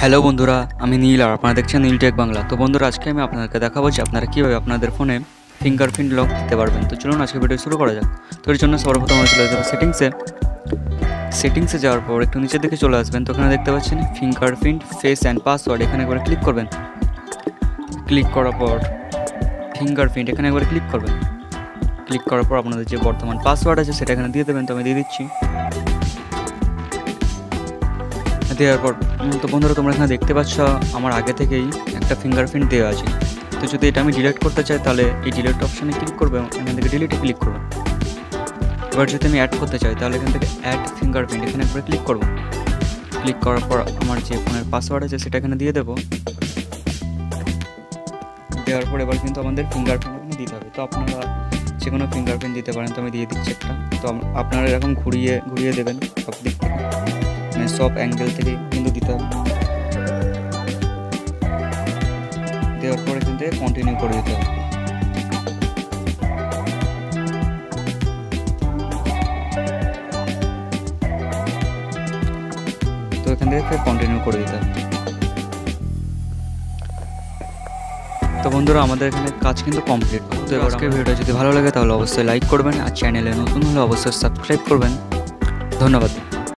Hello বন্ধুরা, আমি নীল আর আপনারা দেখছেন নীল টেক বাংলা। তো বন্ধুরা, আজকে আমি আপনাদেরকে দেখাবো যে আপনারা কীভাবে আপনাদের ফোনে ফিঙ্গারপ্রিন্ট লক দিতে পারবেন। তো চলুন আজকে ভিডিও শুরু করা যাক। তো এর জন্য সর্বপ্রথম আমরা চলে যাবো সেটিংসে যাওয়ার পর একটু নিচের দিকে চলে আসবেন। তো এখানে দেখতে পাচ্ছেন ফিঙ্গারপ্রিন্ট, ফেস অ্যান্ড পাসওয়ার্ড, এখানে একবার ক্লিক করবেন। ক্লিক করার পর ফিঙ্গারপ্রিন্ট এখানে একবার ক্লিক করবেন। ক্লিক করার পর আপনাদের যে বর্তমান পাসওয়ার্ড আছে সেটা এখানে দিয়ে দেবেন। তো আমি দিয়ে দিচ্ছি। দেওয়ার পর তো বন্ধুরা, তোমরা এখানে দেখতে পাচ্ছ আমার আগে থেকেই একটা ফিঙ্গারপ্রিন্ট দেওয়া আছে। তো যদি এটা আমি ডিলিট করতে চাই তাহলে এই ডিলিট অপশানে ক্লিক করবে, এখান থেকে ডিলিটে ক্লিক করবো। এবার যদি আমি অ্যাড করতে চাই তাহলে এখান থেকে অ্যাড ফিঙ্গারপ্রিন্ট এখানে একবার ক্লিক করবো। ক্লিক করার পর আমার যে ফোনের পাসওয়ার্ড আছে সেটা এখানে দিয়ে দেবো। দেওয়ার পর এবার কিন্তু আমাদের ফিঙ্গারপ্রিন্ট এখানে দিতে হবে। তো আপনারা যে কোনো ফিঙ্গারপ্রিন্ট দিতে পারেন। তো আমি দিয়ে দিচ্ছি একটা। তো আপনারা এরকম ঘুরিয়ে দেবেন সব দিক থেকে, মানে সব অ্যাঙ্গেল থেকে কিন্তু দিতে হবে। দেওয়ার পরে এখান থেকে কন্টিনিউ করে দিতে হবে। তো এখান থেকে কন্টিনিউ করে দিতে হবে। তো বন্ধুরা, আমাদের এখানে কাজ কিন্তু কমপ্লিট। তো আজকের ভিডিওটা যদি ভালো লাগে তাহলে অবশ্যই লাইক করবেন, আর চ্যানেলে নতুন হলে অবশ্যই সাবস্ক্রাইব করবেন। ধন্যবাদ।